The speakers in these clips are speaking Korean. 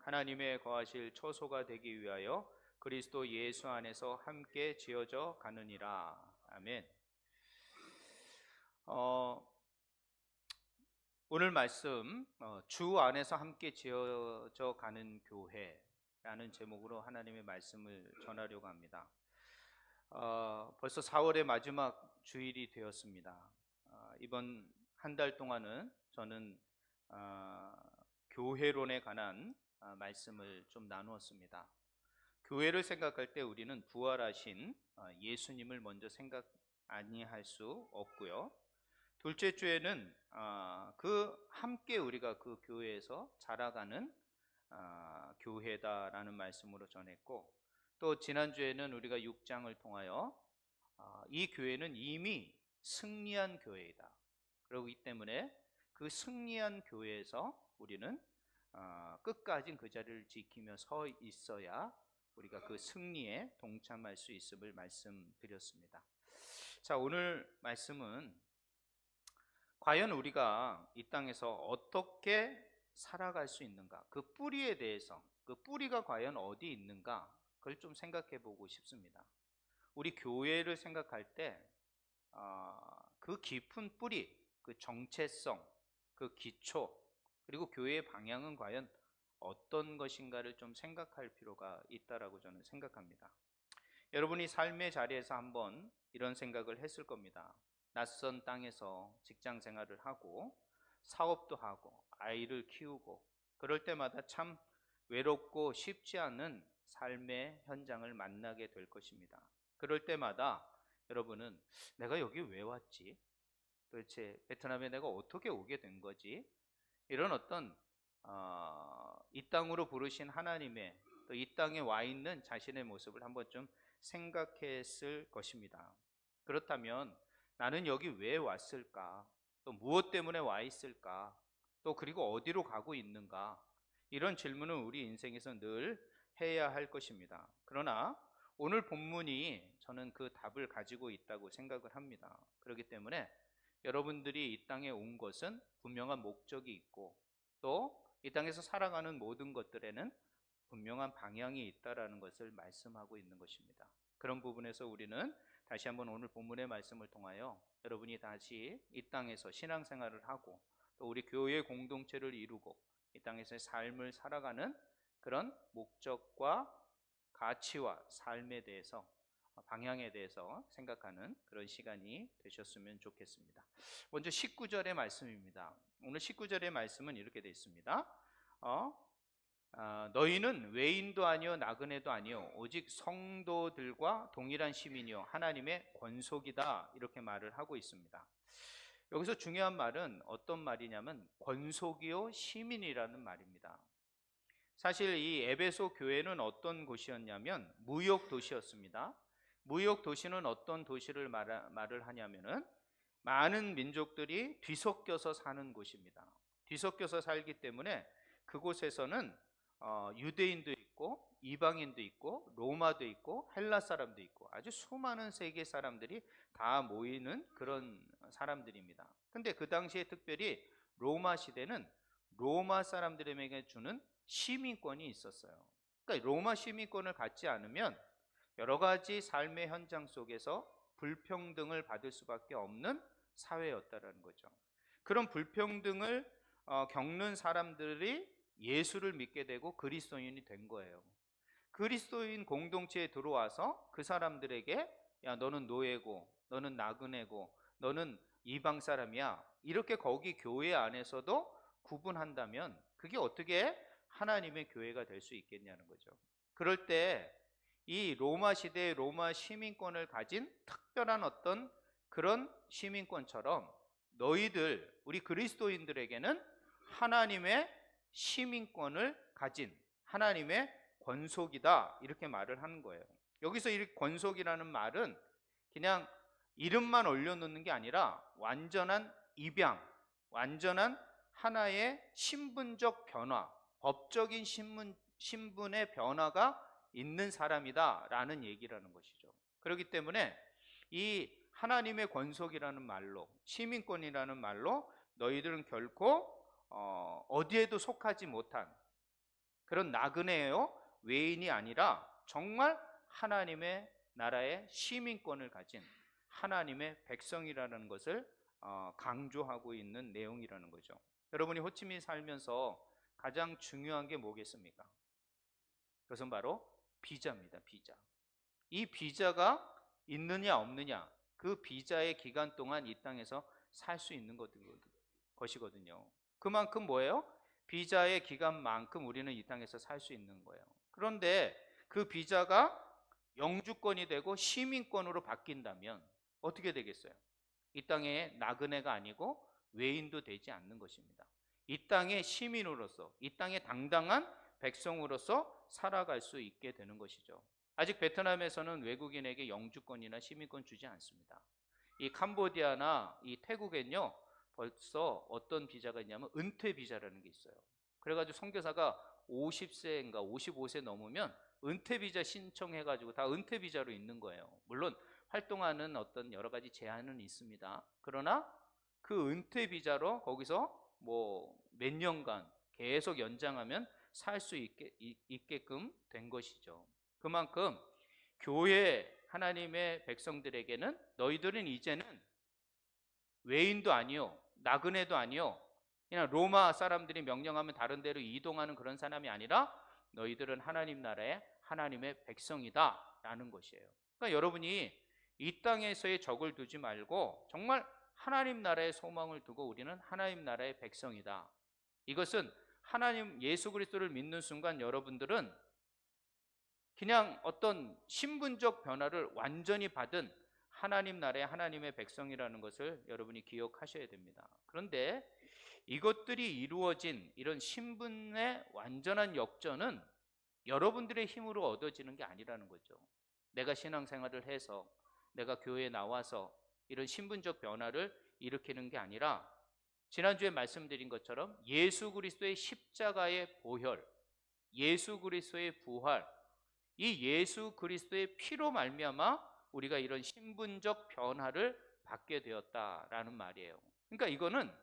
하나님의 거하실 처소가 되기 위하여 그리스도 예수 안에서 함께 지어져 가느니라. 아멘. 오늘 말씀 주 안에서 함께 지어져 가는 교회라는 제목으로 하나님의 말씀을 전하려고 합니다. 벌써 4월의 마지막 주일이 되었습니다. 이번 한 달 동안은 저는 교회론에 관한 말씀을 좀 나누었습니다. 교회를 생각할 때 우리는 부활하신 예수님을 먼저 생각 아니할 수 없고요. 둘째 주에는 함께 우리가 그 교회에서 자라가는 교회다라는 말씀으로 전했고, 또 지난주에는 우리가 6장을 통하여 이 교회는 이미 승리한 교회이다. 그렇기 때문에 그 승리한 교회에서 우리는 끝까지 그 자리를 지키며 서 있어야 우리가 그 승리에 동참할 수 있음을 말씀드렸습니다. 자, 오늘 말씀은 과연 우리가 이 땅에서 어떻게 살아갈 수 있는가, 그 뿌리에 대해서, 그 뿌리가 과연 어디 있는가, 그걸 좀 생각해 보고 싶습니다. 우리 교회를 생각할 때 그 깊은 뿌리, 그 정체성, 그 기초, 그리고 교회의 방향은 과연 어떤 것인가를 좀 생각할 필요가 있다라고 저는 생각합니다. 여러분이 삶의 자리에서 한번 이런 생각을 했을 겁니다. 낯선 땅에서 직장 생활을 하고 사업도 하고 아이를 키우고 그럴 때마다 참 외롭고 쉽지 않은 삶의 현장을 만나게 될 것입니다. 그럴 때마다 여러분은 내가 여기 왜 왔지? 도대체 베트남에 내가 어떻게 오게 된 거지? 이런 어떤 이 땅으로 부르신 하나님의, 또 이 땅에 와 있는 자신의 모습을 한번 좀 생각했을 것입니다. 그렇다면 나는 여기 왜 왔을까? 또 무엇 때문에 와 있을까? 또 그리고 어디로 가고 있는가? 이런 질문은 우리 인생에서 늘 해야 할 것입니다. 그러나 오늘 본문이 저는 그 답을 가지고 있다고 생각을 합니다. 그렇기 때문에 여러분들이 이 땅에 온 것은 분명한 목적이 있고, 또 이 땅에서 살아가는 모든 것들에는 분명한 방향이 있다라는 것을 말씀하고 있는 것입니다. 그런 부분에서 우리는 다시 한번 오늘 본문의 말씀을 통하여 여러분이 다시 이 땅에서 신앙생활을 하고 또 우리 교회 공동체를 이루고 이 땅에서의 삶을 살아가는 그런 목적과 가치와 삶에 대해서, 방향에 대해서 생각하는 그런 시간이 되셨으면 좋겠습니다. 먼저 19절의 말씀입니다. 오늘 19절의 말씀은 이렇게 되어 있습니다. 너희는 외인도 아니요 나그네도 아니요 오직 성도들과 동일한 시민이요 하나님의 권속이다, 이렇게 말을 하고 있습니다. 여기서 중요한 말은 어떤 말이냐면 권속이요 시민이라는 말입니다. 사실 이 에베소 교회는 어떤 곳이었냐면 무역 도시였습니다. 무역 도시는 어떤 도시를 말을 하냐면은 많은 민족들이 뒤섞여서 사는 곳입니다. 뒤섞여서 살기 때문에 그곳에서는 유대인도 있고 이방인도 있고 로마도 있고 헬라 사람도 있고 아주 수많은 세계 사람들이 다 모이는 그런 사람들입니다. 근데 그 당시에 특별히 로마 시대는 로마 사람들에게 주는 시민권이 있었어요. 그러니까 로마 시민권을 갖지 않으면 여러 가지 삶의 현장 속에서 불평등을 받을 수밖에 없는 사회였다라는 거죠. 그런 불평등을 겪는 사람들이 예수를 믿게 되고 그리스도인이 된 거예요. 그리스도인 공동체에 들어와서 그 사람들에게 야, 너는 노예고, 너는 나그네고, 너는 이방 사람이야, 이렇게 거기 교회 안에서도 구분한다면 그게 어떻게 하나님의 교회가 될 수 있겠냐는 거죠. 그럴 때 이 로마 시대의 로마 시민권을 가진 특별한 어떤 그런 시민권처럼 너희들, 우리 그리스도인들에게는 하나님의 시민권을 가진 하나님의 권속이다, 이렇게 말을 하는 거예요. 여기서 이 권속이라는 말은 그냥 이름만 올려놓는 게 아니라 완전한 입양, 완전한 하나의 신분적 변화, 법적인 신분의 변화가 있는 사람이다 라는 얘기라는 것이죠. 그렇기 때문에 이 하나님의 권속이라는 말로, 시민권이라는 말로 너희들은 결코 어디에도 속하지 못한, 그런 나그네요 외인이 아니라 정말 하나님의 나라의 시민권을 가진 하나님의 백성이라는 것을 강조하고 있는 내용이라는 거죠. 여러분이 호치민 살면서 가장 중요한 게 뭐겠습니까? 그것은 바로 비자입니다. 비자. 이 비자가 있느냐 없느냐, 그 비자의 기간 동안 이 땅에서 살 수 있는 것이거든요. 그만큼 뭐예요? 비자의 기간만큼 우리는 이 땅에서 살 수 있는 거예요. 그런데 그 비자가 영주권이 되고 시민권으로 바뀐다면 어떻게 되겠어요? 이 땅의 나그네가 아니고 외인도 되지 않는 것입니다. 이 땅의 시민으로서, 이 땅의 당당한 백성으로서 살아갈 수 있게 되는 것이죠. 아직 베트남에서는 외국인에게 영주권이나 시민권 주지 않습니다. 이 캄보디아나 이 태국엔요, 벌써 어떤 비자가 있냐면 은퇴 비자라는 게 있어요. 그래가지고 선교사가 50세인가 55세 넘으면 은퇴 비자 신청해가지고 다 은퇴 비자로 있는 거예요. 물론 활동하는 어떤 여러 가지 제한은 있습니다. 그러나 그 은퇴 비자로 거기서 뭐 몇 년간 계속 연장하면 살 수 있게끔 된 것이죠. 그만큼 교회 하나님의 백성들에게는 너희들은 이제는 외인도 아니요, 나그네도 아니요, 그냥 로마 사람들이 명령하면 다른 데로 이동하는 그런 사람이 아니라 너희들은 하나님 나라의 하나님의 백성이다 라는 것이에요. 그러니까 여러분이 이 땅에서의 적을 두지 말고 정말 하나님 나라의 소망을 두고 우리는 하나님 나라의 백성이다. 이것은 하나님 예수 그리스도를 믿는 순간 여러분들은 그냥 어떤 신분적 변화를 완전히 받은 하나님 나라의 하나님의 백성이라는 것을 여러분이 기억하셔야 됩니다. 그런데 이것들이 이루어진 이런 신분의 완전한 역전은 여러분들의 힘으로 얻어지는 게 아니라는 거죠. 내가 신앙생활을 해서, 내가 교회에 나와서 이런 신분적 변화를 일으키는 게 아니라 지난주에 말씀드린 것처럼 예수 그리스도의 십자가의 보혈, 예수 그리스도의 부활, 이 예수 그리스도의 피로 말미암아 우리가 이런 신분적 변화를 받게 되었다라는 말이에요. 그러니까 이거는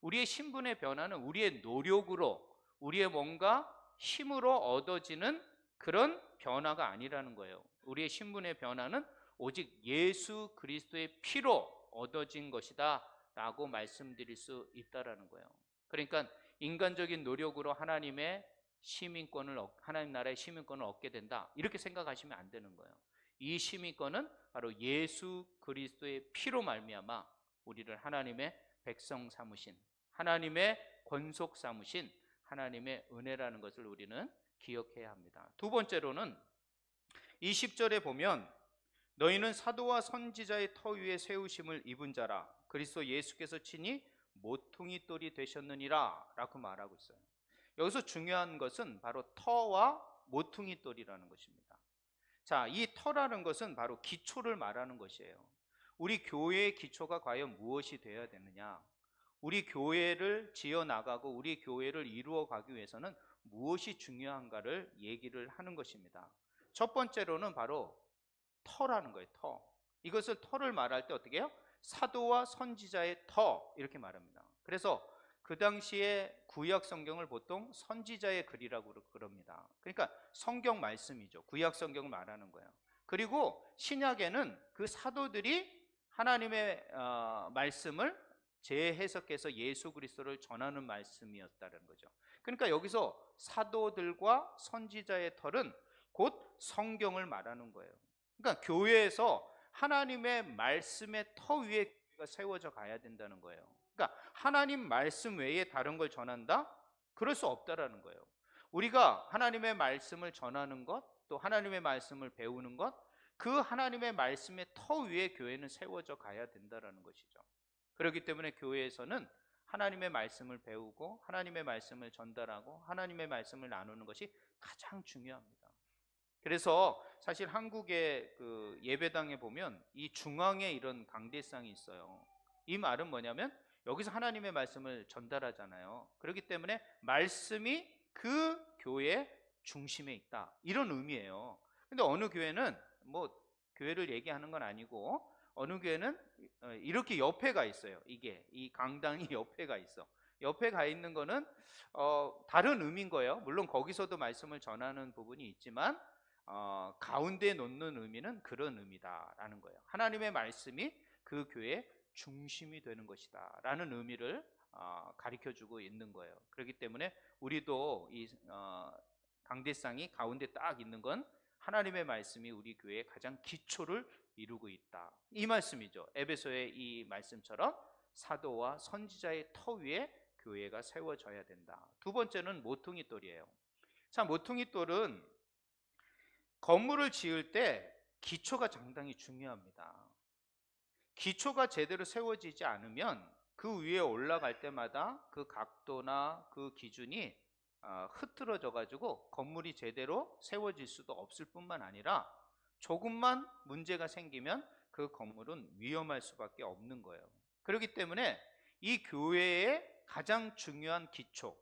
우리의 신분의 변화는 우리의 노력으로, 우리의 뭔가 힘으로 얻어지는 그런 변화가 아니라는 거예요. 우리의 신분의 변화는 오직 예수 그리스도의 피로 얻어진 것이다 라고 말씀드릴 수 있다라는 거예요. 그러니까 인간적인 노력으로 하나님의 시민권을, 하나님 나라의 시민권을 얻게 된다 이렇게 생각하시면 안 되는 거예요. 이 시민권은 바로 예수 그리스도의 피로 말미암아 우리를 하나님의 백성 삼으신, 하나님의 권속 삼으신 하나님의 은혜라는 것을 우리는 기억해야 합니다. 두 번째로는 이 10절에 보면 너희는 사도와 선지자의 터 위에 세우심을 입은 자라 그리스도 예수께서 친히 모퉁이 돌이 되셨느니라 라고 말하고 있어요. 여기서 중요한 것은 바로 터와 모퉁이 돌이라는 것입니다. 자, 이 터라는 것은 바로 기초를 말하는 것이에요. 우리 교회의 기초가 과연 무엇이 되어야 되느냐? 우리 교회를 지어나가고 우리 교회를 이루어가기 위해서는 무엇이 중요한가를 얘기를 하는 것입니다. 첫 번째로는 바로 터라는 거예요. 터. 이것을 터를 말할 때 어떻게 해요? 사도와 선지자의 터 이렇게 말합니다. 그래서 그 당시에 구약 성경을 보통 선지자의 글이라고 그럽니다. 그러니까 성경 말씀이죠. 구약 성경을 말하는 거예요. 그리고 신약에는 그 사도들이 하나님의 말씀을 재해석해서 예수 그리스도를 전하는 말씀이었다는 거죠. 그러니까 여기서 사도들과 선지자의 털은 곧 성경을 말하는 거예요. 그러니까 교회에서 하나님의 말씀의 터 위에 세워져 가야 된다는 거예요. 그러니까 하나님 말씀 외에 다른 걸 전한다? 그럴 수 없다라는 거예요. 우리가 하나님의 말씀을 전하는 것, 또 하나님의 말씀을 배우는 것, 그 하나님의 말씀의 터 위에 교회는 세워져 가야 된다라는 것이죠. 그렇기 때문에 교회에서는 하나님의 말씀을 배우고 하나님의 말씀을 전달하고 하나님의 말씀을 나누는 것이 가장 중요합니다. 그래서 사실 한국의 그 예배당에 보면 이 중앙에 이런 강대상이 있어요. 이 말은 뭐냐면 여기서 하나님의 말씀을 전달하잖아요. 그렇기 때문에 말씀이 그 교회의 중심에 있다 이런 의미예요. 근데 어느 교회는 뭐 교회를 얘기하는 건 아니고 어느 교회는 이렇게 옆에가 있어요. 이게 이 강당이 옆에가 있어. 옆에 가 있는 거는 다른 의미인 거예요. 물론 거기서도 말씀을 전하는 부분이 있지만 가운데 놓는 의미는 그런 의미다라는 거예요. 하나님의 말씀이 그 교회의 중심이 되는 것이다 라는 의미를 가르쳐주고 있는 거예요. 그렇기 때문에 우리도 이 강대상이 가운데 딱 있는 건 하나님의 말씀이 우리 교회의 가장 기초를 이루고 있다, 이 말씀이죠. 에베소의 이 말씀처럼 사도와 선지자의 터 위에 교회가 세워져야 된다. 두 번째는 모퉁이돌이에요. 자, 모퉁이돌은 건물을 지을 때 기초가 상당히 중요합니다. 기초가 제대로 세워지지 않으면 그 위에 올라갈 때마다 그 각도나 그 기준이 흐트러져 가지고 건물이 제대로 세워질 수도 없을 뿐만 아니라 조금만 문제가 생기면 그 건물은 위험할 수밖에 없는 거예요. 그렇기 때문에 이 교회의 가장 중요한 기초,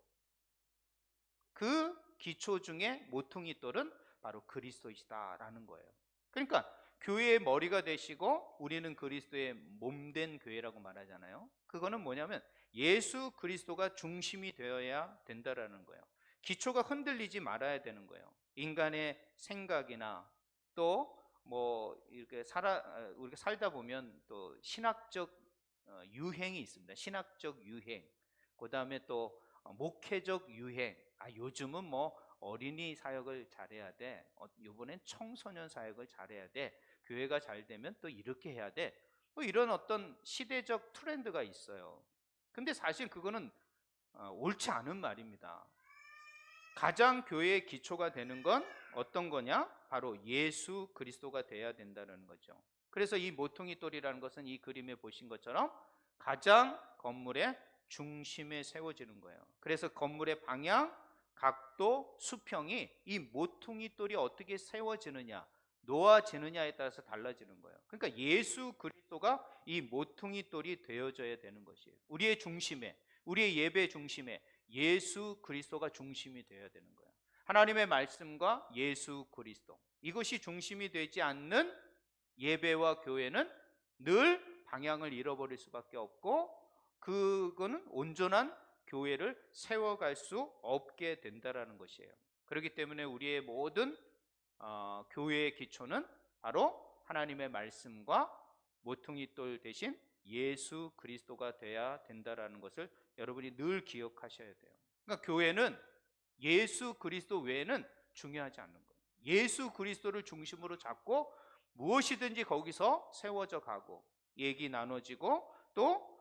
그 기초 중에 모퉁이돌은 바로 그리스도이시다라는 거예요. 그러니까 교회의 머리가 되시고 우리는 그리스도의 몸된 교회라고 말하잖아요. 그거는 뭐냐면 예수 그리스도가 중심이 되어야 된다라는 거예요. 기초가 흔들리지 말아야 되는 거예요. 인간의 생각이나 또 뭐 이렇게 우리가 살다 보면 또 신학적 유행이 있습니다. 신학적 유행, 그 다음에 또 목회적 유행. 요즘은 뭐 어린이 사역을 잘해야 돼. 이번엔 청소년 사역을 잘해야 돼. 교회가 잘 되면 또 이렇게 해야 돼. 뭐 이런 어떤 시대적 트렌드가 있어요. 근데 사실 그거는 옳지 않은 말입니다. 가장 교회의 기초가 되는 건 어떤 거냐? 바로 예수 그리스도가 돼야 된다는 거죠. 그래서 이 모퉁이돌이라는 것은 이 그림에 보신 것처럼 가장 건물의 중심에 세워지는 거예요. 그래서 건물의 방향, 각도, 수평이 이 모퉁이돌이 어떻게 세워지느냐, 놓아지느냐에 따라서 달라지는 거예요. 그러니까 예수 그리스도가 이 모퉁이돌이 되어져야 되는 것이에요. 우리의 중심에, 우리의 예배 중심에 예수 그리스도가 중심이 되어야 되는 거예요. 하나님의 말씀과 예수 그리스도, 이것이 중심이 되지 않는 예배와 교회는 늘 방향을 잃어버릴 수밖에 없고, 그거는 온전한 교회를 세워갈 수 없게 된다라는 것이에요. 그렇기 때문에 우리의 모든 교회의 기초는 바로 하나님의 말씀과 모퉁이돌 대신 예수 그리스도가 돼야 된다라는 것을 여러분이 늘 기억하셔야 돼요. 그러니까 교회는 예수 그리스도 외에는 중요하지 않는 거예요. 예수 그리스도를 중심으로 잡고 무엇이든지 거기서 세워져 가고 얘기 나눠지고 또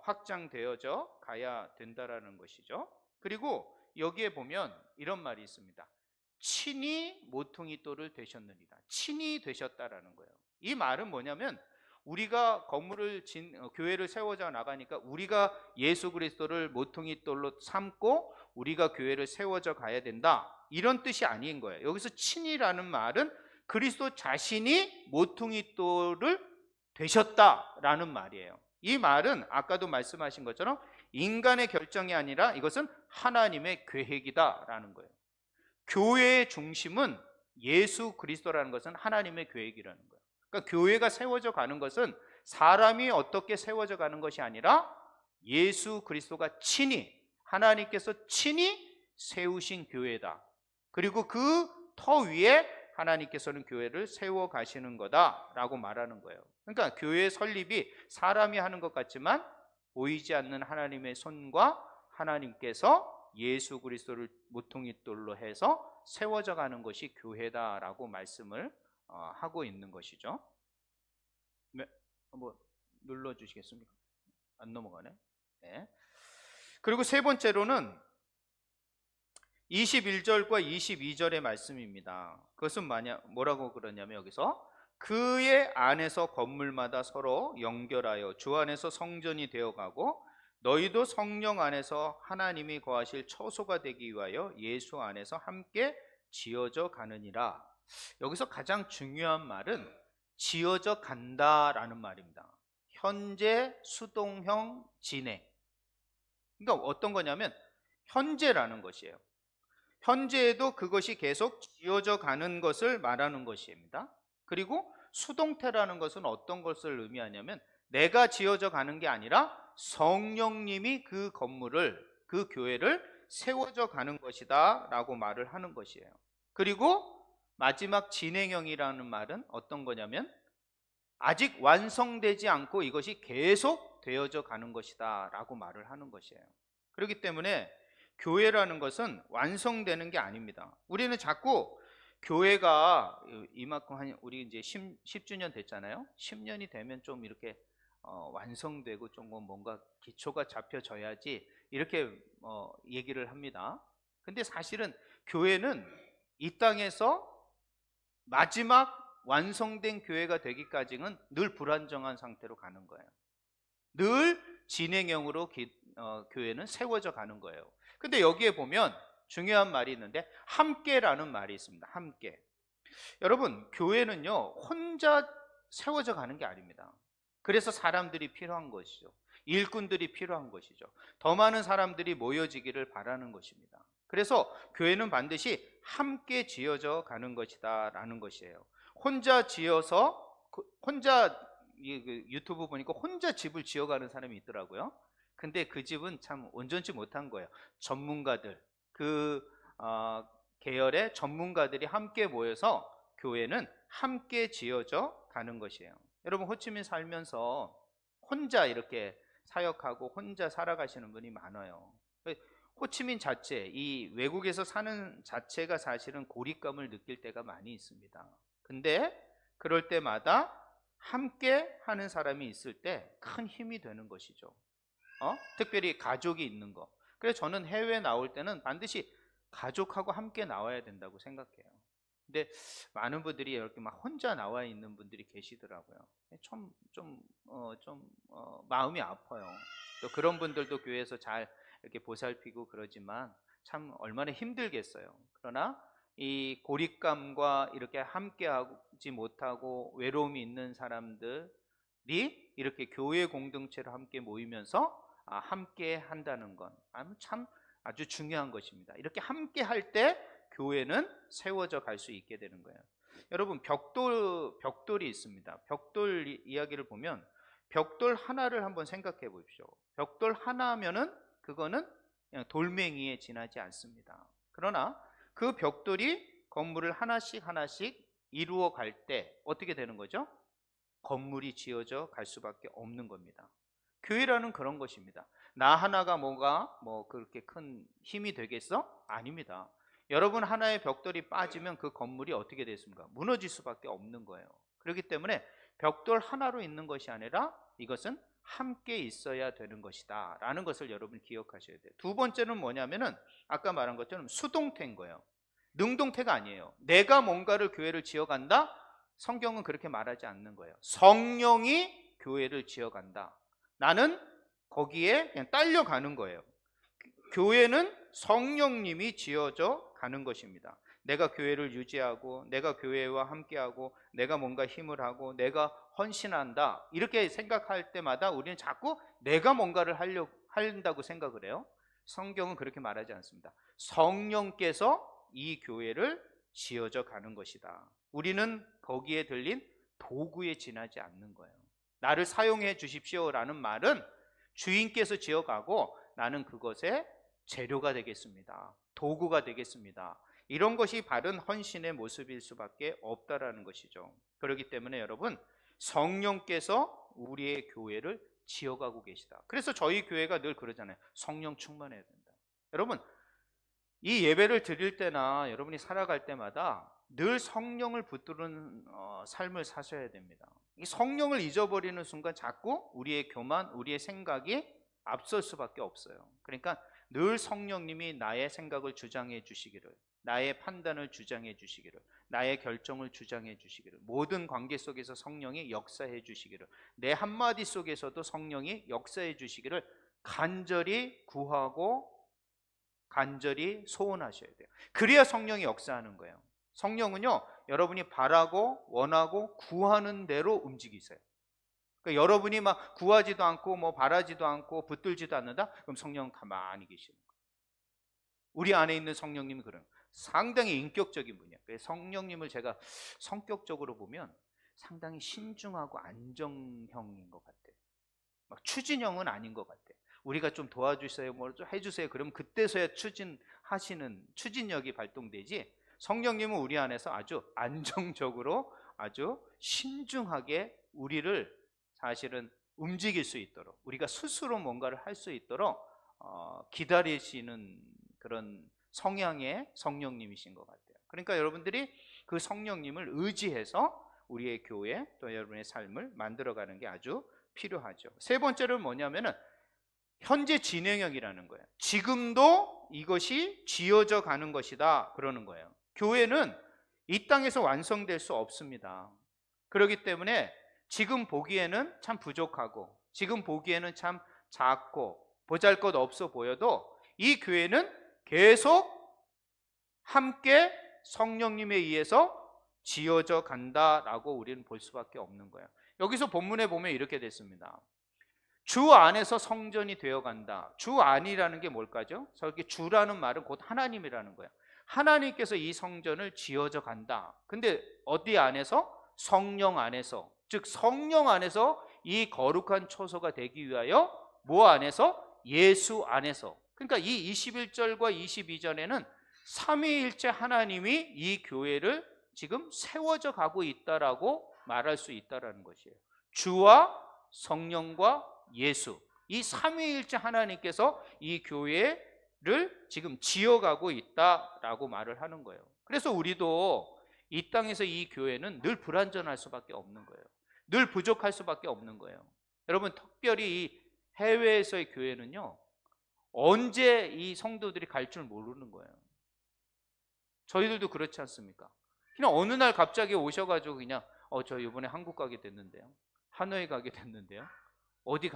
확장되어져 가야 된다라는 것이죠. 그리고 여기에 보면 이런 말이 있습니다. 친히 모퉁이돌을 되셨느니라. 친히 되셨다라는 거예요. 이 말은 뭐냐면 우리가 건물을 교회를 세워져 나가니까 우리가 예수 그리스도를 모퉁이돌로 삼고 우리가 교회를 세워져 가야 된다, 이런 뜻이 아닌 거예요. 여기서 친히라는 말은 그리스도 자신이 모퉁이돌을 되셨다라는 말이에요. 이 말은 아까도 말씀하신 것처럼 인간의 결정이 아니라 이것은 하나님의 계획이다라는 거예요. 교회의 중심은 예수 그리스도라는 것은 하나님의 계획이라는 거예요. 그러니까 교회가 세워져 가는 것은 사람이 어떻게 세워져 가는 것이 아니라 예수 그리스도가 친히, 하나님께서 친히 세우신 교회다. 그리고 그 터 위에 하나님께서는 교회를 세워 가시는 거다라고 말하는 거예요. 그러니까 교회의 설립이 사람이 하는 것 같지만 보이지 않는 하나님의 손과 하나님께서 예수 그리스도를 모퉁이돌로 해서 세워져 가는 것이 교회다라고 말씀을 하고 있는 것이죠. 네, 한번 눌러주시겠습니까? 안 넘어가네. 네. 그리고 세 번째로는 21절과 22절의 말씀입니다. 그것은 뭐라고 그러냐면 여기서 그의 안에서 건물마다 서로 연결하여 주 안에서 성전이 되어가고 너희도 성령 안에서 하나님이 거하실 처소가 되기 위하여 예수 안에서 함께 지어져 가느니라. 여기서 가장 중요한 말은 지어져 간다라는 말입니다. 현재 수동형 진행. 그러니까 어떤 거냐면 현재라는 것이에요. 현재에도 그것이 계속 지어져 가는 것을 말하는 것입니다. 그리고 수동태라는 것은 어떤 것을 의미하냐면 내가 지어져 가는 게 아니라 성령님이 그 건물을, 그 교회를 세워져 가는 것이다 라고 말을 하는 것이에요. 그리고 마지막 진행형이라는 말은 어떤 거냐면 아직 완성되지 않고 이것이 계속 되어져 가는 것이다 라고 말을 하는 것이에요. 그렇기 때문에 교회라는 것은 완성되는 게 아닙니다. 우리는 자꾸 교회가 이만큼 우리 이제 10주년 됐잖아요. 10년이 되면 좀 이렇게 완성되고 좀 뭔가 기초가 잡혀져야지 이렇게 얘기를 합니다. 근데 사실은 교회는 이 땅에서 마지막 완성된 교회가 되기까지는 늘 불안정한 상태로 가는 거예요. 늘 진행형으로 교회는 세워져 가는 거예요. 근데 여기에 보면 중요한 말이 있는데 함께라는 말이 있습니다. 함께. 여러분, 교회는요 혼자 세워져 가는 게 아닙니다. 그래서 사람들이 필요한 것이죠. 일꾼들이 필요한 것이죠. 더 많은 사람들이 모여지기를 바라는 것입니다. 그래서 교회는 반드시 함께 지어져 가는 것이다 라는 것이에요. 혼자 지어서 혼자 유튜브 보니까 혼자 집을 지어가는 사람이 있더라고요. 근데 그 집은 참 온전치 못한 거예요. 전문가들, 그 계열의 전문가들이 함께 모여서 교회는 함께 지어져 가는 것이에요. 여러분, 호치민 살면서 혼자 이렇게 사역하고 혼자 살아가시는 분이 많아요. 호치민 자체, 이 외국에서 사는 자체가 사실은 고립감을 느낄 때가 많이 있습니다. 근데 그럴 때마다 함께 하는 사람이 있을 때 큰 힘이 되는 것이죠. 특별히 가족이 있는 거. 그래서 저는 해외에 나올 때는 반드시 가족하고 함께 나와야 된다고 생각해요. 근데 많은 분들이 이렇게 막 혼자 나와 있는 분들이 계시더라고요. 좀 마음이 아파요. 또 그런 분들도 교회에서 잘 이렇게 보살피고 그러지만 참 얼마나 힘들겠어요. 그러나 이 고립감과 이렇게 함께하지 못하고 외로움이 있는 사람들이 이렇게 교회 공동체로 함께 모이면서 함께 한다는 건 참 아주 중요한 것입니다. 이렇게 함께 할 때 교회는 세워져 갈 수 있게 되는 거예요. 여러분, 벽돌이 있습니다. 벽돌 이야기를 보면 벽돌 하나를 한번 생각해 보십시오. 벽돌 하나면은 그거는 그냥 돌멩이에 지나지 않습니다. 그러나 그 벽돌이 건물을 하나씩 하나씩 이루어 갈 때 어떻게 되는 거죠? 건물이 지어져 갈 수밖에 없는 겁니다. 교회라는 그런 것입니다. 나 하나가 뭐 그렇게 큰 힘이 되겠어? 아닙니다. 여러분 하나의 벽돌이 빠지면 그 건물이 어떻게 됐습니까? 무너질 수밖에 없는 거예요. 그렇기 때문에 벽돌 하나로 있는 것이 아니라 이것은 함께 있어야 되는 것이다 라는 것을 여러분 기억하셔야 돼요. 두 번째는 뭐냐면은 아까 말한 것처럼 수동태인 거예요. 능동태가 아니에요. 내가 뭔가를 교회를 지어간다? 성경은 그렇게 말하지 않는 거예요. 성령이 교회를 지어간다. 나는 거기에 그냥 딸려가는 거예요. 교회는 성령님이 지어져 가는 것입니다. 내가 교회를 유지하고 내가 교회와 함께하고 내가 뭔가 힘을 하고 내가 헌신한다 이렇게 생각할 때마다 우리는 자꾸 내가 뭔가를 한다고 생각을 해요. 성경은 그렇게 말하지 않습니다. 성령께서 이 교회를 지어져 가는 것이다. 우리는 거기에 들린 도구에 지나지 않는 거예요. 나를 사용해 주십시오라는 말은 주인께서 지어가고 나는 그것의 재료가 되겠습니다. 도구가 되겠습니다. 이런 것이 바른 헌신의 모습일 수밖에 없다라는 것이죠. 그렇기 때문에 여러분, 성령께서 우리의 교회를 지어가고 계시다. 그래서 저희 교회가 늘 그러잖아요. 성령 충만해야 된다. 여러분, 이 예배를 드릴 때나 여러분이 살아갈 때마다 늘 성령을 붙드는 삶을 사셔야 됩니다. 이 성령을 잊어버리는 순간 자꾸 우리의 교만, 우리의 생각이 앞설 수밖에 없어요. 그러니까 늘 성령님이 나의 생각을 주장해 주시기를, 나의 판단을 주장해 주시기를, 나의 결정을 주장해 주시기를, 모든 관계 속에서 성령이 역사해 주시기를, 내 한마디 속에서도 성령이 역사해 주시기를 간절히 구하고 간절히 소원하셔야 돼요. 그래야 성령이 역사하는 거예요. 성령은요, 여러분이 바라고 원하고 구하는 대로 움직이세요. 그러니까 여러분이 막 구하지도 않고 뭐 바라지도 않고 붙들지도 않는다? 그럼 성령은 가만히 계시는 거예요. 우리 안에 있는 성령님이 그런 상당히 인격적인 분이에요. 그래서 성령님을 제가 성격적으로 보면 상당히 신중하고 안정형인 것 같아요. 막 추진형은 아닌 것 같아요. 우리가 좀 도와주세요, 뭐 좀 해주세요. 그럼 그때서야 추진력이 발동되지. 성령님은 우리 안에서 아주 안정적으로, 아주 신중하게 우리를 사실은 움직일 수 있도록, 우리가 스스로 뭔가를 할 수 있도록 기다리시는 그런 성향의 성령님이신 것 같아요. 그러니까 여러분들이 그 성령님을 의지해서 우리의 교회 또 여러분의 삶을 만들어가는 게 아주 필요하죠. 세 번째는 뭐냐면은 현재 진행형이라는 거예요. 지금도 이것이 지어져 가는 것이다 그러는 거예요. 교회는 이 땅에서 완성될 수 없습니다. 그렇기 때문에 지금 보기에는 참 부족하고, 지금 보기에는 참 작고 보잘것 없어 보여도 이 교회는 계속 함께 성령님에 의해서 지어져 간다라고 우리는 볼 수밖에 없는 거예요. 여기서 본문에 보면 이렇게 됐습니다. 주 안에서 성전이 되어간다. 주 안이라는 게 뭘까죠? 저기 주라는 말은 곧 하나님이라는 거예요. 하나님께서 이 성전을 지어져 간다. 근데 어디 안에서? 성령 안에서. 즉 성령 안에서 이 거룩한 처소가 되기 위하여 뭐 안에서? 예수 안에서. 그러니까 이 21절과 22절에는 삼위일체 하나님이 이 교회를 지금 세워져 가고 있다라고 말할 수 있다라는 것이에요. 주와 성령과 예수, 이 삼위일체 하나님께서 이 교회를 지금 지어가고 있다라고 말을 하는 거예요. 그래서 우리도 이 땅에서 이 교회는 늘 불완전할 수밖에 없는 거예요. 늘 부족할 수밖에 없는 거예요. 여러분, 특별히 이 해외에서의 교회는요, 언제 이 성도들이 갈 줄 모르는 거예요. 저희들도 그렇지 않습니까? 그냥 어느 날 갑자기 오셔가지고 그냥 저 이번에 한국 가게 됐는데요, 하노이 가게 됐는데요, 어디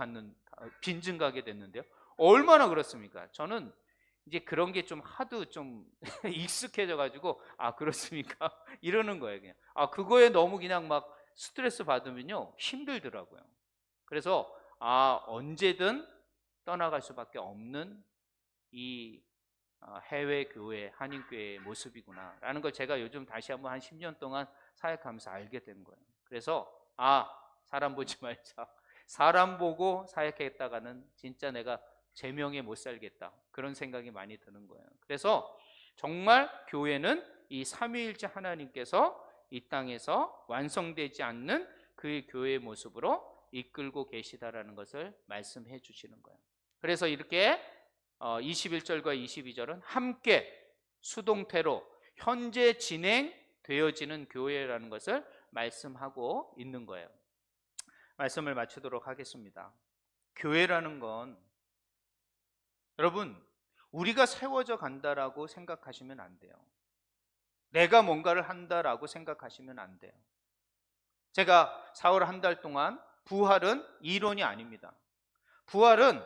빈증 가게 됐는데요. 얼마나 그렇습니까? 저는 이제 그런 게 좀 하도 좀 익숙해져 가지고 그렇습니까? 이러는 거예요. 그냥 그거에 너무 그냥 막 스트레스 받으면요 힘들더라고요. 그래서 언제든 떠나갈 수밖에 없는 이 해외 교회, 한인 교회의 모습이구나라는 걸 제가 요즘 다시 한번 한 10년 동안 사역하면서 알게 된 거예요. 그래서 사람 보지 말자. 사람 보고 사역했다가는 진짜 내가 제명에 못 살겠다, 그런 생각이 많이 드는 거예요. 그래서 정말 교회는 이 삼위일체 하나님께서 이 땅에서 완성되지 않는 그 교회의 모습으로 이끌고 계시다라는 것을 말씀해 주시는 거예요. 그래서 이렇게 21절과 22절은 함께 수동태로 현재 진행되어지는 교회라는 것을 말씀하고 있는 거예요. 말씀을 마치도록 하겠습니다. 교회라는 건 여러분, 우리가 세워져 간다라고 생각하시면 안 돼요. 내가 뭔가를 한다라고 생각하시면 안 돼요. 제가 4월 한 달 동안 부활은 이론이 아닙니다. 부활은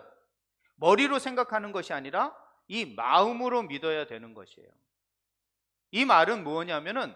머리로 생각하는 것이 아니라 이 마음으로 믿어야 되는 것이에요. 이 말은 뭐냐면은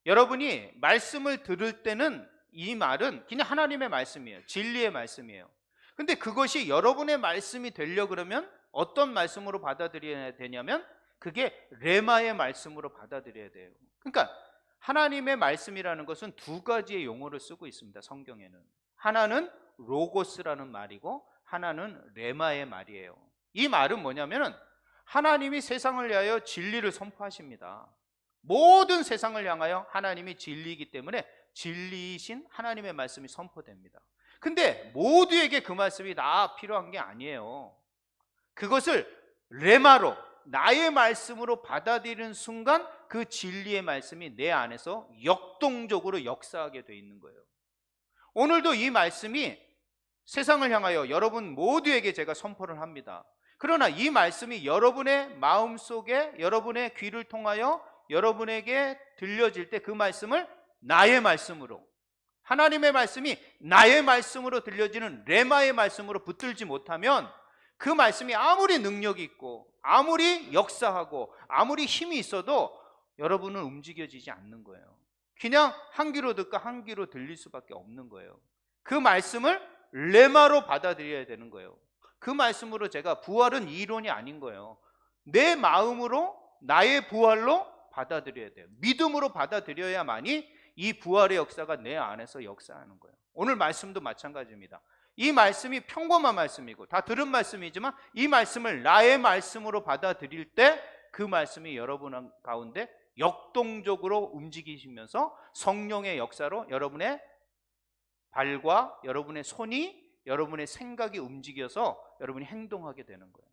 여러분이 말씀을 들을 때는 이 말은 그냥 하나님의 말씀이에요. 진리의 말씀이에요. 근데 그것이 여러분의 말씀이 되려 그러면 어떤 말씀으로 받아들여야 되냐면 그게 레마의 말씀으로 받아들여야 돼요. 그러니까 하나님의 말씀이라는 것은 두 가지의 용어를 쓰고 있습니다. 성경에는. 하나는 로고스라는 말이고 하나는 레마의 말이에요. 이 말은 뭐냐면은 하나님이 세상을 위하여 진리를 선포하십니다. 모든 세상을 향하여 하나님이 진리이기 때문에 진리이신 하나님의 말씀이 선포됩니다. 근데 모두에게 그 말씀이 다 필요한 게 아니에요. 그것을 레마로, 나의 말씀으로 받아들이는 순간 그 진리의 말씀이 내 안에서 역동적으로 역사하게 돼 있는 거예요. 오늘도 이 말씀이 세상을 향하여 여러분 모두에게 제가 선포를 합니다. 그러나 이 말씀이 여러분의 마음속에, 여러분의 귀를 통하여 여러분에게 들려질 때 그 말씀을 나의 말씀으로, 하나님의 말씀이 나의 말씀으로 들려지는 레마의 말씀으로 붙들지 못하면 그 말씀이 아무리 능력이 있고 아무리 역사하고 아무리 힘이 있어도 여러분은 움직여지지 않는 거예요. 그냥 한 귀로 듣고 한 귀로 들릴 수밖에 없는 거예요. 그 말씀을 레마로 받아들여야 되는 거예요. 그 말씀으로 제가 부활은 이론이 아닌 거예요. 내 마음으로 나의 부활로 받아들여야 돼요. 믿음으로 받아들여야만이 이 부활의 역사가 내 안에서 역사하는 거예요. 오늘 말씀도 마찬가지입니다. 이 말씀이 평범한 말씀이고 다 들은 말씀이지만 이 말씀을 나의 말씀으로 받아들일 때 그 말씀이 여러분 가운데 역동적으로 움직이시면서 성령의 역사로 여러분의 발과 여러분의 손이 여러분의 생각이 움직여서 여러분이 행동하게 되는 거예요.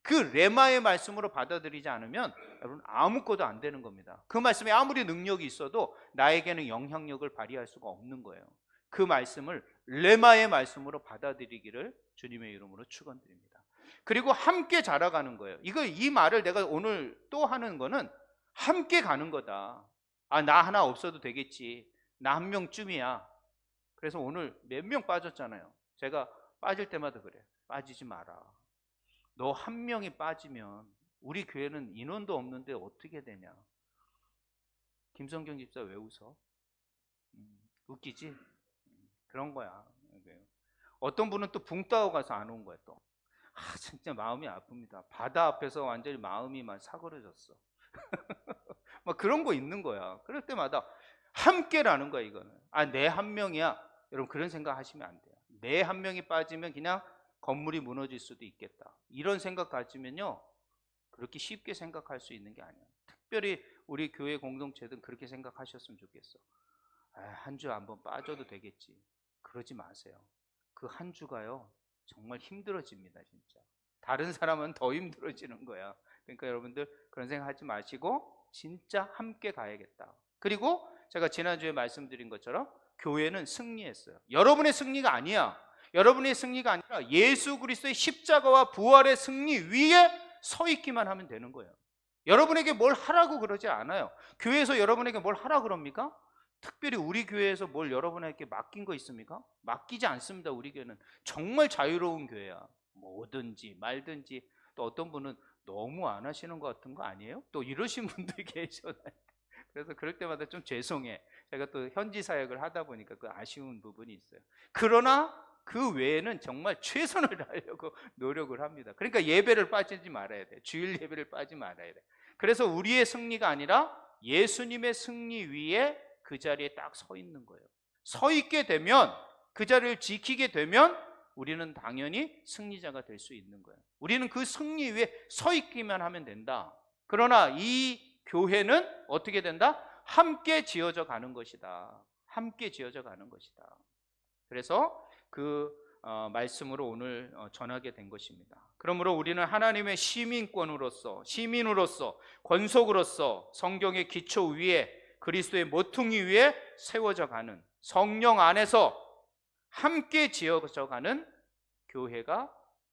그 레마의 말씀으로 받아들이지 않으면 여러분 아무것도 안 되는 겁니다. 그 말씀에 아무리 능력이 있어도 나에게는 영향력을 발휘할 수가 없는 거예요. 그 말씀을 레마의 말씀으로 받아들이기를 주님의 이름으로 축원드립니다. 그리고 함께 자라가는 거예요. 이 말을 내가 오늘 또 하는 거는 함께 가는 거다. 아, 나 하나 없어도 되겠지. 나 한 명쯤이야. 그래서 오늘 몇 명 빠졌잖아요. 제가 빠질 때마다 그래. 빠지지 마라. 너 한 명이 빠지면 우리 교회는 인원도 없는데 어떻게 되냐. 김성경 집사 왜 웃어? 웃기지? 그런 거야. 어떤 분은 또 붕 떠고 가서 안 온 거야 또. 아, 진짜 마음이 아픕니다. 바다 앞에서 완전히 마음이 막 사그러졌어. 막 그런 거 있는 거야. 그럴 때마다 함께라는 거야 이거는. 아, 내 한 명이야. 여러분 그런 생각 하시면 안 돼요. 내 한 명이 빠지면 그냥 건물이 무너질 수도 있겠다. 이런 생각 가지면요 그렇게 쉽게 생각할 수 있는 게 아니야. 특별히 우리 교회 공동체든 그렇게 생각하셨으면 좋겠어. 아, 한 주 한번 빠져도 되겠지. 그러지 마세요. 그 한 주가요 정말 힘들어집니다. 진짜 다른 사람은 더 힘들어지는 거야. 그러니까 여러분들 그런 생각하지 마시고 진짜 함께 가야겠다. 그리고 제가 지난주에 말씀드린 것처럼 교회는 승리했어요. 여러분의 승리가 아니야. 여러분의 승리가 아니라 예수 그리스도의 십자가와 부활의 승리 위에 서 있기만 하면 되는 거예요. 여러분에게 뭘 하라고 그러지 않아요. 교회에서 여러분에게 뭘 하라 그럽니까? 특별히 우리 교회에서 뭘 여러분에게 맡긴 거 있습니까? 맡기지 않습니다. 우리 교회는 정말 자유로운 교회야. 뭐든지 말든지. 또 어떤 분은 너무 안 하시는 것 같은 거 아니에요? 또 이러신 분들이 계셔요. 그래서 그럴 때마다 좀 죄송해. 제가 또 현지 사역을 하다 보니까 그 아쉬운 부분이 있어요. 그러나 그 외에는 정말 최선을 다하려고 노력을 합니다. 그러니까 예배를 빠지지 말아야 돼. 주일 예배를 빠지지 말아야 돼. 그래서 우리의 승리가 아니라 예수님의 승리 위에 그 자리에 딱 서 있는 거예요. 서 있게 되면, 그 자리를 지키게 되면 우리는 당연히 승리자가 될 수 있는 거예요. 우리는 그 승리 위에 서 있기만 하면 된다. 그러나 이 교회는 어떻게 된다? 함께 지어져 가는 것이다. 함께 지어져 가는 것이다. 그래서 그 말씀으로 오늘 전하게 된 것입니다. 그러므로 우리는 하나님의 시민으로서 권속으로서 성경의 기초 위에 그리스도의 모퉁이 위에 세워져 가는, 성령 안에서 함께 지어져 가는 교회가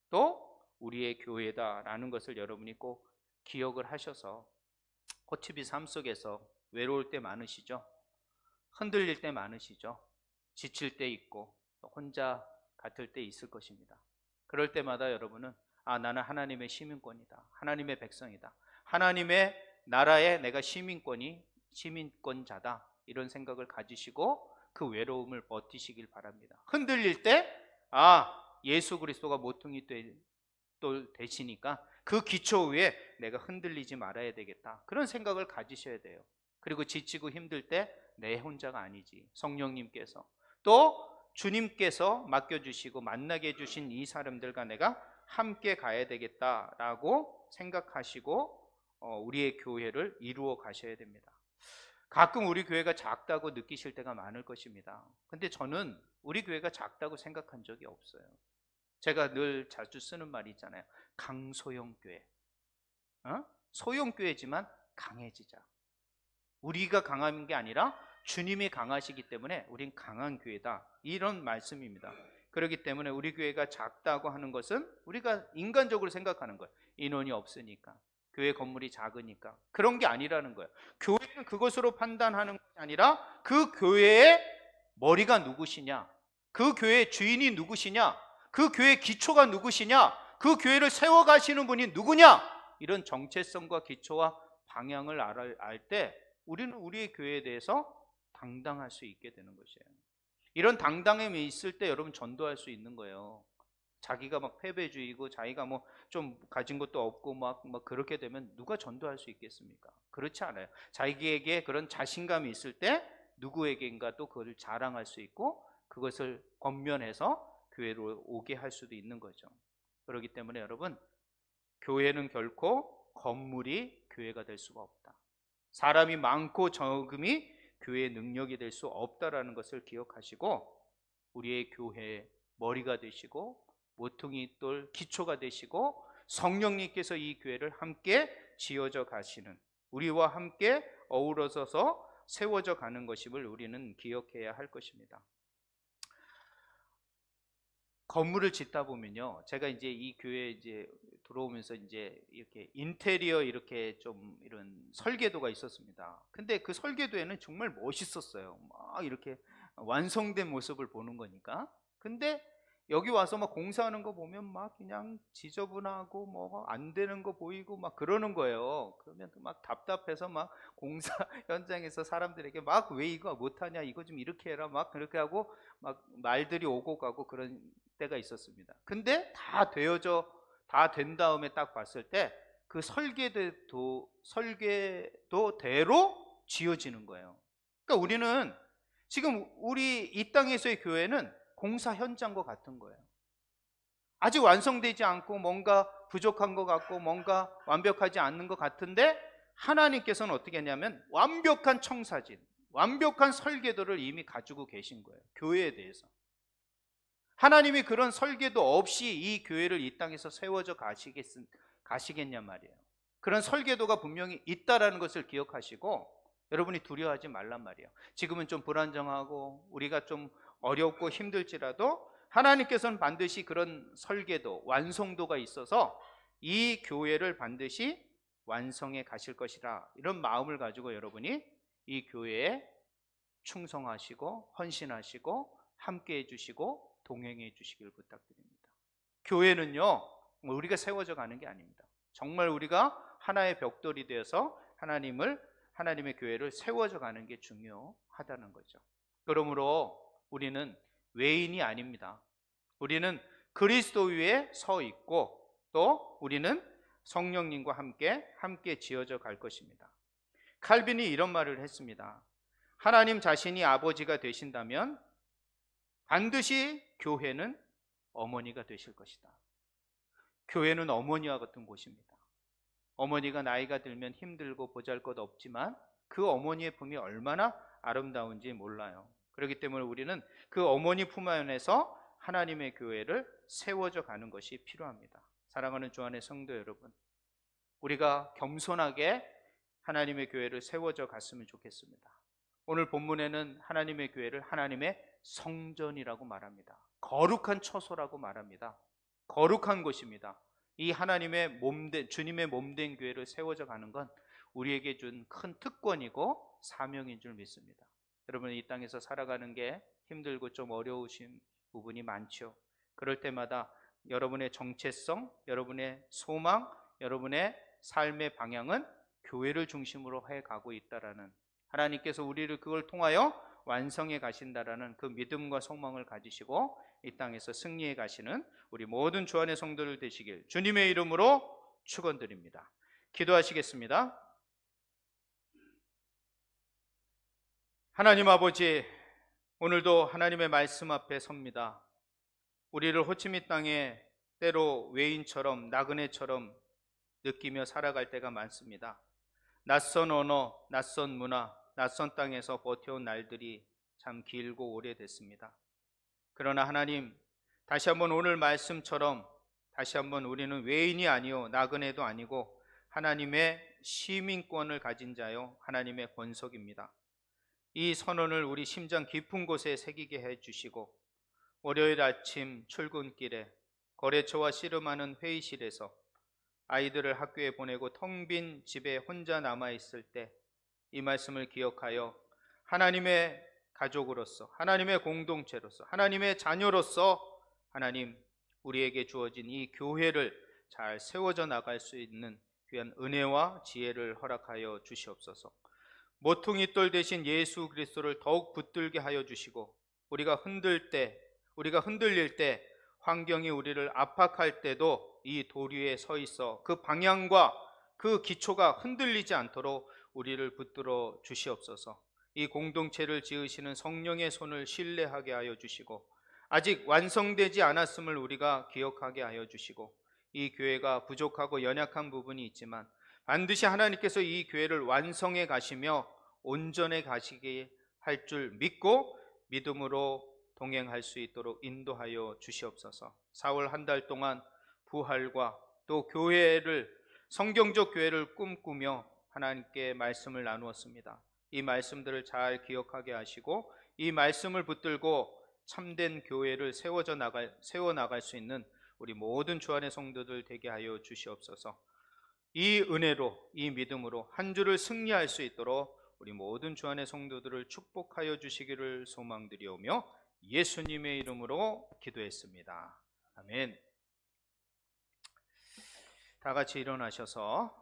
또 우리의 교회다라는 것을 여러분이 꼭 기억을 하셔서 호치비 삶 속에서 외로울 때 많으시죠? 흔들릴 때 많으시죠? 지칠 때 있고 혼자 같을 때 있을 것입니다. 그럴 때마다 여러분은 아, 나는 하나님의 시민권이다. 하나님의 백성이다. 하나님의 나라에 내가 시민권자다. 이런 생각을 가지시고 그 외로움을 버티시길 바랍니다. 흔들릴 때 아, 예수 그리스도가 모퉁이 또 되시니까 그 기초 위에 내가 흔들리지 말아야 되겠다. 그런 생각을 가지셔야 돼요. 그리고 지치고 힘들 때 내 혼자가 아니지. 성령님께서 또 주님께서 맡겨주시고 만나게 해주신 이 사람들과 내가 함께 가야 되겠다라고 생각하시고 우리의 교회를 이루어 가셔야 됩니다. 가끔 우리 교회가 작다고 느끼실 때가 많을 것입니다. 근데 저는 우리 교회가 작다고 생각한 적이 없어요. 제가 늘 자주 쓰는 말이 있잖아요. 강소형 교회. 소형 교회지만 강해지자. 우리가 강한 게 아니라 주님이 강하시기 때문에 우린 강한 교회다. 이런 말씀입니다. 그렇기 때문에 우리 교회가 작다고 하는 것은 우리가 인간적으로 생각하는 거예요. 인원이 없으니까, 교회 건물이 작으니까. 그런 게 아니라는 거예요. 교회는 그것으로 판단하는 것이 아니라 그 교회의 머리가 누구시냐, 그 교회의 주인이 누구시냐, 그 교회의 기초가 누구시냐, 그 교회를 세워가시는 분이 누구냐, 이런 정체성과 기초와 방향을 알 때 우리는 우리의 교회에 대해서 당당할 수 있게 되는 것이에요. 이런 당당함이 있을 때 여러분 전도할 수 있는 거예요. 자기가 막 패배주의고 자기가 뭐 좀 가진 것도 없고 막 그렇게 되면 누가 전도할 수 있겠습니까? 그렇지 않아요. 자기에게 그런 자신감이 있을 때 누구에게인가 또 그걸 자랑할 수 있고 그것을 권면해서 교회로 오게 할 수도 있는 거죠. 그렇기 때문에 여러분, 교회는 결코 건물이 교회가 될 수가 없다. 사람이 많고 적음이 교회의 능력이 될 수 없다라는 것을 기억하시고, 우리의 교회의 머리가 되시고 모퉁이 돌 기초가 되시고 성령님께서 이 교회를 함께 지어져 가시는, 우리와 함께 어우러져서 세워져 가는 것임을 우리는 기억해야 할 것입니다. 건물을 짓다 보면요, 제가 이제 이 교회에 이제 들어오면서 이제 이렇게 인테리어 이렇게 좀 이런 설계도가 있었습니다. 근데 그 설계도에는 정말 멋있었어요. 막 이렇게 완성된 모습을 보는 거니까. 근데 여기 와서 막 공사하는 거 보면 막 그냥 지저분하고 뭐 안 되는 거 보이고 막 그러는 거예요. 그러면 막 답답해서 막 공사 현장에서 사람들에게 막 왜 이거 못하냐, 이거 좀 이렇게 해라, 막 그렇게 하고 막 말들이 오고 가고 그런 때가 있었습니다. 근데 다 된 다음에 딱 봤을 때 그 설계도대로 지어지는 거예요. 그러니까 우리는 지금 우리 이 땅에서의 교회는 공사 현장과 같은 거예요. 아직 완성되지 않고 뭔가 부족한 것 같고 뭔가 완벽하지 않는 것 같은데, 하나님께서는 어떻게 했냐면 완벽한 청사진, 완벽한 설계도를 이미 가지고 계신 거예요. 교회에 대해서. 하나님이 그런 설계도 없이 이 교회를 이 땅에서 세워져 가시겠냐 말이에요. 그런 설계도가 분명히 있다라는 것을 기억하시고 여러분이 두려워하지 말란 말이에요. 지금은 좀 불안정하고 우리가 좀 어렵고 힘들지라도 하나님께서는 반드시 그런 설계도, 완성도가 있어서 이 교회를 반드시 완성해 가실 것이라, 이런 마음을 가지고 여러분이 이 교회에 충성하시고 헌신하시고 함께해 주시고 동행해 주시길 부탁드립니다. 교회는요, 우리가 세워져 가는 게 아닙니다. 정말 우리가 하나의 벽돌이 되어서 하나님의 교회를 세워져 가는 게 중요하다는 거죠. 그러므로 우리는 외인이 아닙니다. 우리는 그리스도 위에 서 있고 또 우리는 성령님과 함께 지어져 갈 것입니다. 칼빈이 이런 말을 했습니다. 하나님 자신이 아버지가 되신다면 반드시 교회는 어머니가 되실 것이다. 교회는 어머니와 같은 곳입니다. 어머니가 나이가 들면 힘들고 보잘것없지만 그 어머니의 품이 얼마나 아름다운지 몰라요. 그렇기 때문에 우리는 그 어머니 품 안에서 하나님의 교회를 세워져 가는 것이 필요합니다. 사랑하는 주 안의 성도 여러분, 우리가 겸손하게 하나님의 교회를 세워져 갔으면 좋겠습니다. 오늘 본문에는 하나님의 교회를 하나님의 성전이라고 말합니다. 거룩한 처소라고 말합니다. 거룩한 곳입니다. 이 하나님의 주님의 몸된 교회를 세워져 가는 건 우리에게 준 큰 특권이고 사명인 줄 믿습니다. 여러분, 이 땅에서 살아가는 게 힘들고 좀 어려우신 부분이 많죠. 그럴 때마다 여러분의 정체성, 여러분의 소망, 여러분의 삶의 방향은 교회를 중심으로 해가고 있다라는, 하나님께서 우리를 그걸 통하여 완성해 가신다라는 그 믿음과 소망을 가지시고 이 땅에서 승리해 가시는 우리 모든 주 안의 성도들 되시길 주님의 이름으로 축원드립니다. 기도하시겠습니다. 하나님 아버지, 오늘도 하나님의 말씀 앞에 섭니다. 우리를 호치민 땅에 때로 외인처럼 나그네처럼 느끼며 살아갈 때가 많습니다. 낯선 언어, 낯선 문화, 낯선 땅에서 버텨온 날들이 참 길고 오래됐습니다. 그러나 하나님, 다시 한번 오늘 말씀처럼 다시 한번 우리는 외인이 아니요 나그네도 아니고 하나님의 시민권을 가진 자요 하나님의 권속입니다. 이 선언을 우리 심장 깊은 곳에 새기게 해주시고 월요일 아침 출근길에 거래처와 씨름하는 회의실에서 아이들을 학교에 보내고 텅 빈 집에 혼자 남아있을 때 이 말씀을 기억하여 하나님의 가족으로서, 하나님의 공동체로서, 하나님의 자녀로서 하나님, 우리에게 주어진 이 교회를 잘 세워져 나갈 수 있는 귀한 은혜와 지혜를 허락하여 주시옵소서. 모퉁이 돌 대신 예수 그리스도를 더욱 붙들게 하여 주시고 우리가 흔들릴 때, 환경이 우리를 압박할 때도 이 돌 위에 서 있어 그 방향과 그 기초가 흔들리지 않도록 우리를 붙들어 주시옵소서. 이 공동체를 지으시는 성령의 손을 신뢰하게 하여 주시고 아직 완성되지 않았음을 우리가 기억하게 하여 주시고, 이 교회가 부족하고 연약한 부분이 있지만 반드시 하나님께서 이 교회를 완성해 가시며 온전해 가시게 할 줄 믿고 믿음으로 동행할 수 있도록 인도하여 주시옵소서. 4월 한 달 동안 부활과 또 교회를, 성경적 교회를 꿈꾸며 하나님께 말씀을 나누었습니다. 이 말씀들을 잘 기억하게 하시고 이 말씀을 붙들고 참된 교회를 세워 나갈 수 있는 우리 모든 주 안의 성도들 되게 하여 주시옵소서. 이 은혜로, 이 믿음으로 한 주를 승리할 수 있도록 우리 모든 주 안의 성도들을 축복하여 주시기를 소망드리오며 예수님의 이름으로 기도했습니다. 아멘. 다 같이 일어나셔서